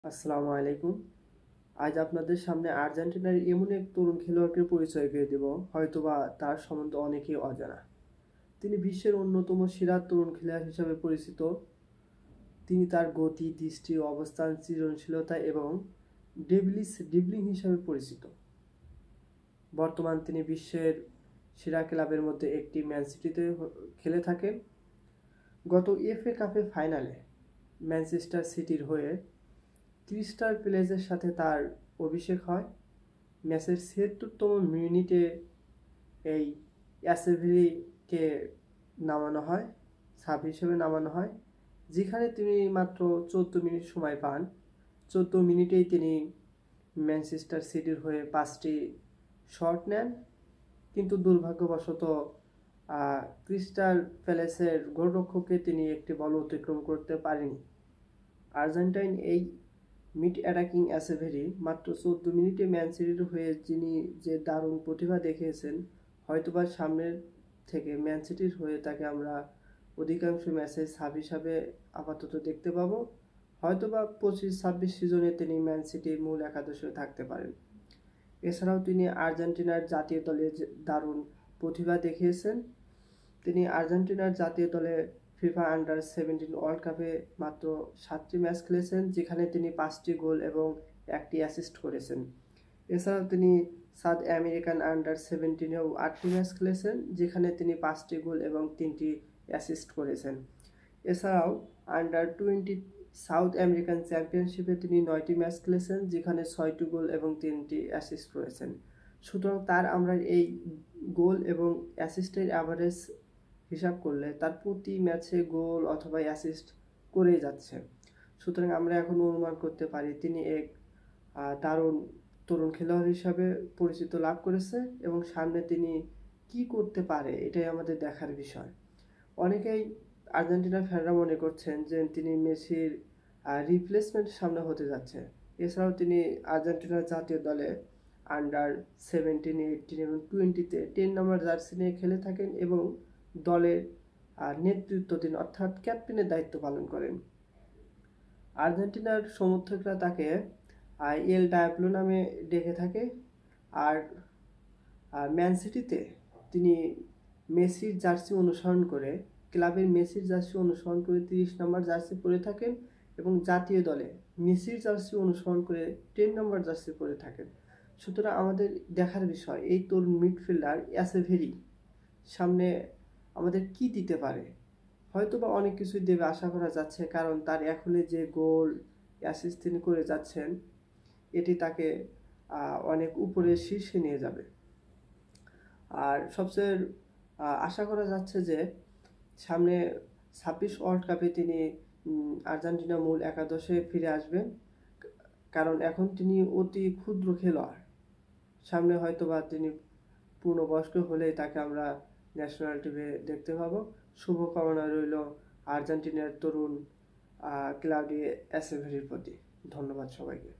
আসসালামু আলাইকুম। আজ আপনাদের সামনে আর্জেন্টিনার এমন এক তরুণ খেলোয়াড়কে পরিচয় করে দেব, হয়তোবা তার সম্বন্ধে অনেকেই অজানা। তিনি বিশ্বের অন্যতম সেরা তরুণ খেলোয়াড় হিসেবে পরিচিত। তিনি তার গতি, দৃষ্টি, অবস্থান, সৃজনশীলতা এবং ডেভিলিস ড্রিবলিং হিসেবে পরিচিত। বর্তমান তিনি বিশ্বের সেরা ক্লাবের মধ্যে একটি, ম্যান সিটিতে খেলে থাকেন। গত এফএ কাপের ফাইনালে ম্যানচেস্টার সিটির হয়ে ক্রিস্টাল প্যালেসের সাথে তার অভিষেক হয়। ম্যাচের ৭৬তম মিনিটে এই অ্যাসেভেরিকে নামানো হয়, সাব হিসেবে নামানো হয়, যেখানে তিনি মাত্র ১৪ মিনিট সময় পান। ১৪ মিনিটেই তিনি ম্যানচেস্টার সিটির হয়ে ৫টি শট নেন, কিন্তু দুর্ভাগ্যবশত ক্রিস্টাল প্যালেসের গোলরক্ষককে তিনি একটি বল অতিক্রম করতে পারেনি। আর্জেন্টাইন এই মিড অ্যাটাকিং অ্যাসেভেরি মাত্র ১৪ মিনিটে ম্যান সিটির হয়ে যিনি যে দারুণ প্রতিভা দেখিয়েছেন, হয়তোবা সামনের থেকে ম্যান সিটির হয়ে তাকে আমরা অধিকাংশ ম্যাচে সাব হিসাবে আপাতত দেখতে পাবো। হয়তোবা ২৫-২৬ সিজনে তিনি ম্যান সিটির মূল একাদশে থাকতে পারেন। এছাড়াও তিনি আর্জেন্টিনার জাতীয় দলে দারুণ প্রতিভা দেখিয়েছেন। তিনি আর্জেন্টিনার জাতীয় দলে ফিফা আন্ডার-17 ওয়ার্ল্ড কাপে মাত্র ৭টি ম্যাচ খেলেছেন, যেখানে তিনি ৫টি গোল এবং ১টি অ্যাসিস্ট করেছেন। এছাড়াও তিনি সাউথ আমেরিকান আন্ডার-17-এও ৮টি ম্যাচ খেলেছেন, যেখানে তিনি ৫টি গোল এবং ৩টি অ্যাসিস্ট করেছেন। এছাড়াও আন্ডার-20 সাউথ আমেরিকান চ্যাম্পিয়নশিপে তিনি ৯টি ম্যাচ খেলেছেন, যেখানে ৬টি গোল এবং ৩টি অ্যাসিস্ট করেছেন। সুতরাং তার আমরা এই গোল এবং অ্যাসিস্টের অ্যাভারেজ হিসাব করলে তার প্রতি ম্যাচে গোল অথবা অ্যাসিস্ট করেই যাচ্ছে। সুতরাং আমরা এখন অনুমান করতে পারি তিনি এক দারুণ তরুণ খেলোয়াড় হিসাবে পরিচিত লাভ করেছে, এবং সামনে তিনি কি করতে পারে এটাই আমাদের দেখার বিষয়। অনেকেই আর্জেন্টিনার ফ্যানরা মনে করছেন যে তিনি মেসির রিপ্লেসমেন্ট সামনে হতে যাচ্ছে। এছাড়াও তিনি আর্জেন্টিনার জাতীয় দলে আন্ডার-17, 18 এবং 20-তে 10 নম্বর জার্সি নিয়ে খেলে থাকেন এবং দলের নেতৃত্বাধীন অর্থাৎ ক্যাপ্টেনের দায়িত্ব পালন করেন। আর্জেন্টিনার সমর্থকরা তাকে এল ডায়াবলো নামে ডেকে থাকে। আর ম্যান সিটিতে তিনি মেসির জার্সি অনুসরণ করে, ক্লাবের মেসির জার্সি অনুসরণ করে 30 নম্বর জার্সি পরে থাকেন, এবং জাতীয় দলে মেসির জার্সি অনুসরণ করে 10 নম্বর জার্সি পরে থাকেন। সুতরাং আমাদের দেখার বিষয় এই তরুণ মিডফিল্ডার অ্যাসেভেরি সামনে আমাদের কি দিতে পারে। হয়তোবা অনেক কিছুই দেবে আশা করা যাচ্ছে, কারণ তার এখনই যে গোল অ্যাসিস্ট তিনি করে যাচ্ছেন, এটি তাকে অনেক উপরে শীর্ষে নিয়ে যাবে। আর সবচেয়ে আশা করা যাচ্ছে যে সামনে 26 ওয়ার্ল্ড কাপে তিনি আর্জেন্টিনা মূল একাদশে ফিরে আসবেন, কারণ এখন তিনি অতি ক্ষুদ্র খেলোয়াড়। সামনে হয়তোবা তিনি পূর্ণবয়স্ক হলেই তাকে আমরা ন্যাশনাল টিমে দেখতে পাবো। শুভকামনা রইল আর্জেন্টিনার তরুণ ক্লাউডিও অ্যাসেভেরির প্রতি। ধন্যবাদ সবাইকে।